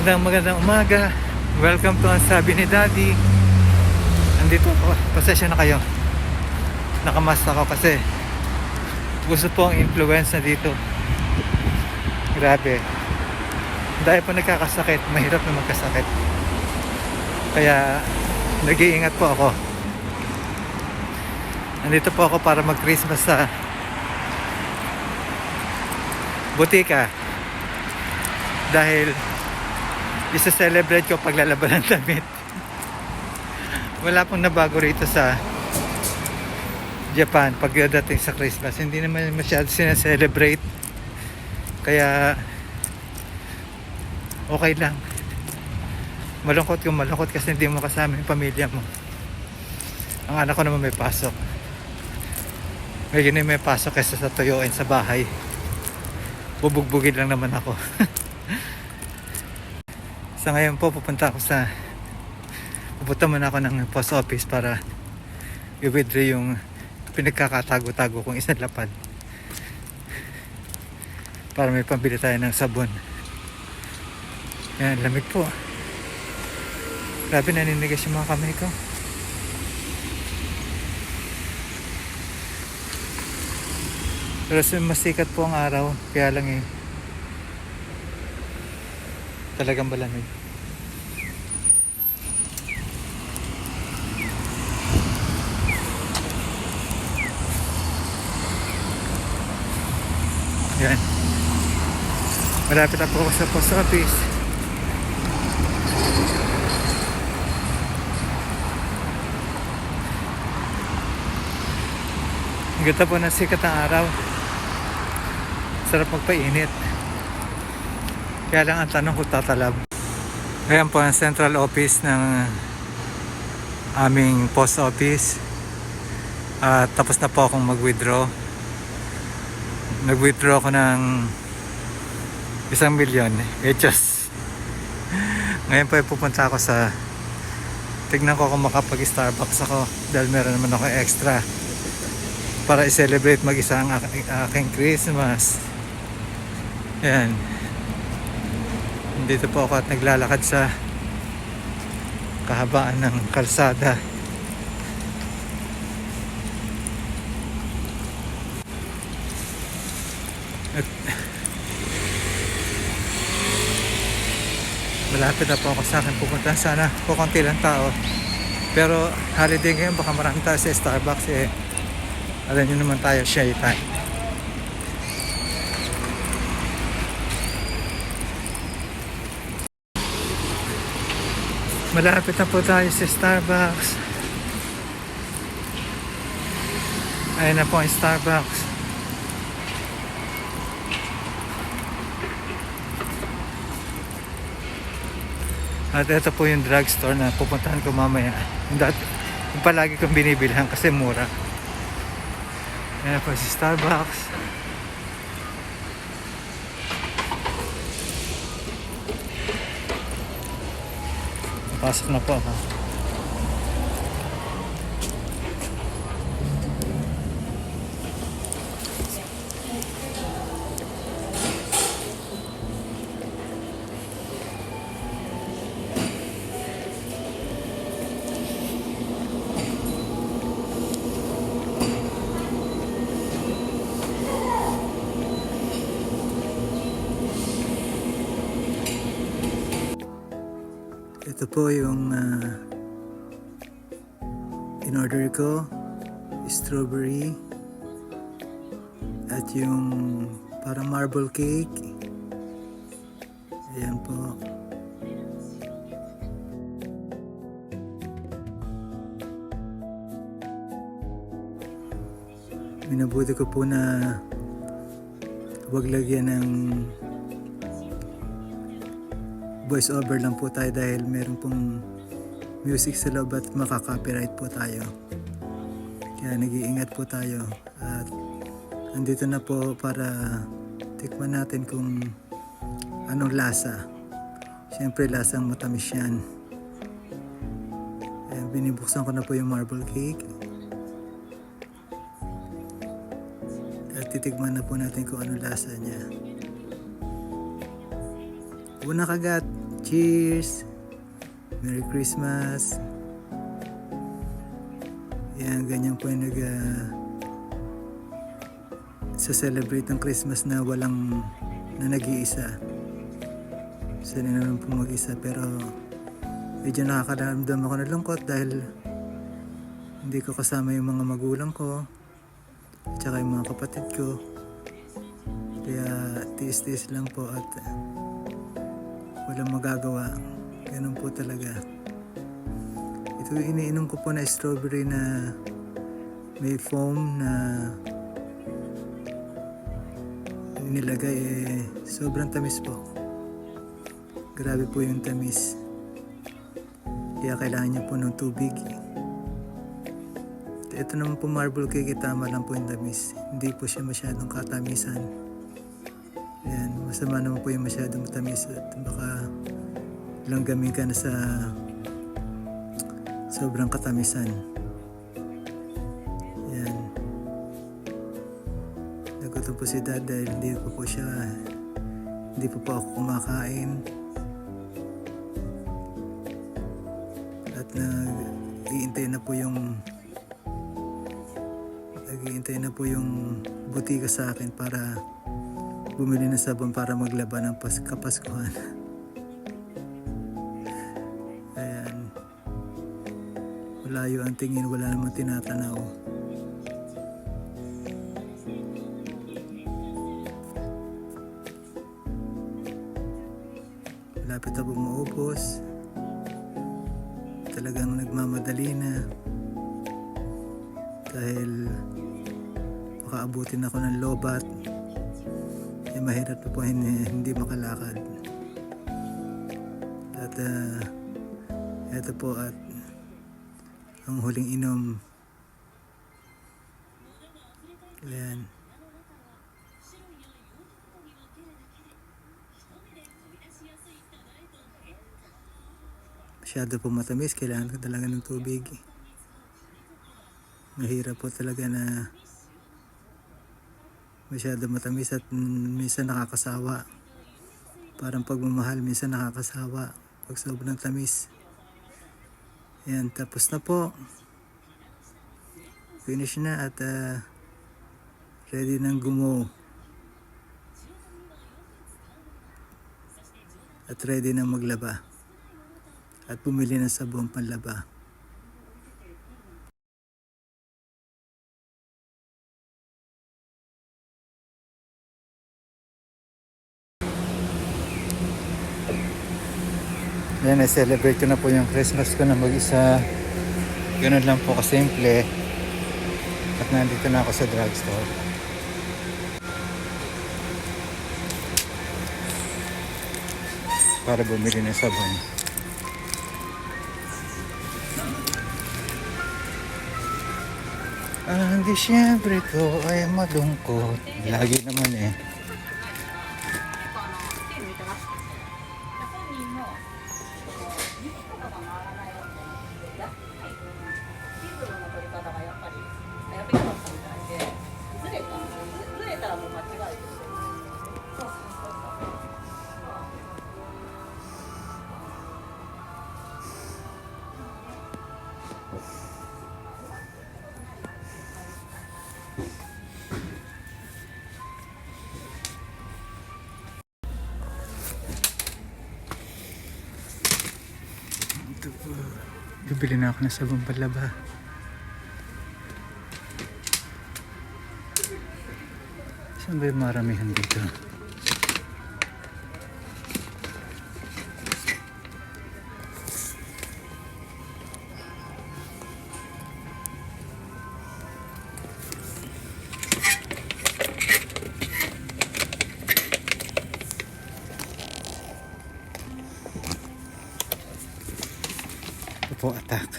Magandang umaga. Welcome to ang sabi ni Daddy. Andito ako. Pasensya na kayo. Nakamask ako kasi gusto po ang influenza dito. Grabe. Dahil po nagkakasakit, mahirap na magkasakit. Kaya nag-iingat po ako. Andito po ako para mag-Christmas sa butika. Dahil isa-celebrate ko paglalaban ng damit. Wala pong nabago rito sa Japan pagdating sa Christmas. Hindi naman masyado sinaselebrate. Kaya okay lang. Malungkot kung malungkot kasi hindi mo kasama yung pamilya mo. Ang anak ko naman may pasok. Ngayon may pasok kaysa sa tuyuin sa bahay. Bubugbugin lang naman ako. Sa ngayon po pupunta muna ako ng post office para i-withdraw yung pinagkakatago-tago kong isang lapad para may pambili tayo ng sabon. Yan, lamig po. Grabe, naninigas yung mga kamay ko. Pero masikat po ang araw, kaya lang talagang malamig. Yan. Malapit na po ako sa post office. Ang ganda po ng sikat ng araw. Sarap magpainit. Kaya lang ang tanong kung tatalab. Ayan po ang central office ng aming post office. Tapos na po akong mag-withdraw. Nag-withdraw ako ng 1 milyon. Just ngayon po ay pupunta ako sa tignan ko kung makapag-Starbucks ako dahil meron naman ako extra para i-celebrate mag-isa ang aking Christmas. Ayan. Dito po ako at naglalakad sa kahabaan ng kalsada. At malapit na po ako sa akin pupunta. Sana po konti lang tao. Pero holiday ngayon, baka marami tayo sa Starbucks. Alam nyo naman tayo, share time. Malapit na po tayo sa Starbucks. Ayan na po ang Starbucks. At ito po yung drugstore na pupuntahan ko mamaya. Yung palagi kong binibilhan kasi mura. Ayan po si Starbucks. Pasok na po ako. Ito po yung in-order ko, strawberry at yung parang marble cake. Ayan po. Minabuti ko po na huwag lagyan ng voice over lang po tayo dahil meron pong music sa loob at makaka-copyright po tayo. Kaya nag-iingat po tayo at andito na po para tikman natin kung anong lasa. Siyempre lasang matamis yan. Ayan, binibuksan ko na po yung marble cake at titikman na po natin kung anong lasa niya. Una kagat, cheers, Merry Christmas. Yan, ganyan po yung sa celebrate ng Christmas na walang na nag-iisa. Sanay naman po mag-isa, pero medyo nakakaramdam ako ng lungkot dahil hindi ko kasama yung mga magulang ko at saka yung mga kapatid ko. Kaya tiis-tiis lang po at walang magagawa. Ganun po talaga. Ito iniinom ko po na strawberry na may foam na nilagay, sobrang tamis po. Grabe po yung tamis. Kaya kailangan niya po ng tubig. Ito naman po marble cake, tama lang po yung tamis. Hindi po siya masyadong katamisan. Ayan, masama naman po yung masyadong tamis at baka langgamin ka na sa sobrang katamisan. Ayan. Nagutom po si Dad dahil hindi po ako kumakain. At naghihintay na po yung butika sa akin para bumili ng sabon para maglaban ng kapaskuhan. Ayan. Malayo ang tingin, wala namang tinatanaw. Malapit na po maubos. Talagang nagmamadali na dahil makaabutin ako ng lobat. Mahirap po hindi makalakad. At eto po at ang huling inom. Ayan. Masyado po matamis, kailangan ko talaga ng tubig. Mahirap po talaga na masyado matamis at minsan nakakasawa. Parang pagmamahal minsan nakakasawa pag sobrang tamis. Ayan, tapos na po. Finish na at ready nang gumo. At ready nang maglaba. At bumili ng sabong panlaba. Yan, na-celebrate ko na po yung Christmas ko na mag-isa. Ganun lang po kasimple. At nandito na ako sa drugstore. Para bumili ng sabon. Ang Disyembre ko ay malungkot. Lagi naman eh. Bibili na ako ng sabong panlaba. Saan ba yung maramihan dito? Po attack.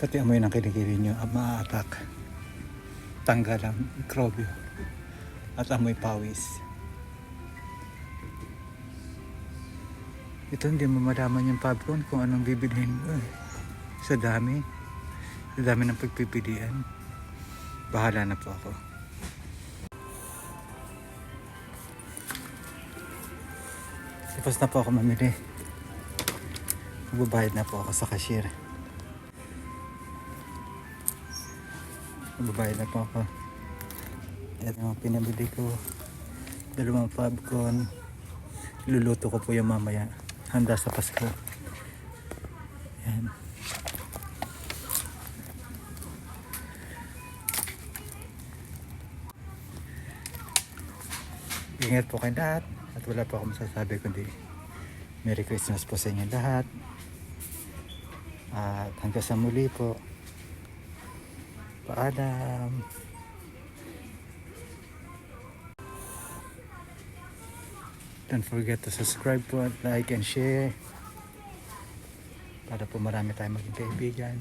Pati amoy ng kilikili nyo ma-attack. Tanggal ang mikrobyo at amoy pawis. Ito hindi mo malaman yung popcorn kung anong bibilhin mo. Sa dami ng pagpipilian. Bahala na po ako. Tapos na po ako mamili. Magbabayad na po ako sa cashier. Magbabayad na po ako. Ito yung pinabili ko. 2 popcorn. Luluto ko po yung mamaya. Handa sa Pasko. Yan. Ingat po kayo lahat. At wala po akong masasabi kundi Merry Christmas po sa inyo lahat. At hanggang sa muli po. Paalam. Don't forget to subscribe po, like and share para po marami tayong maging kaibigan.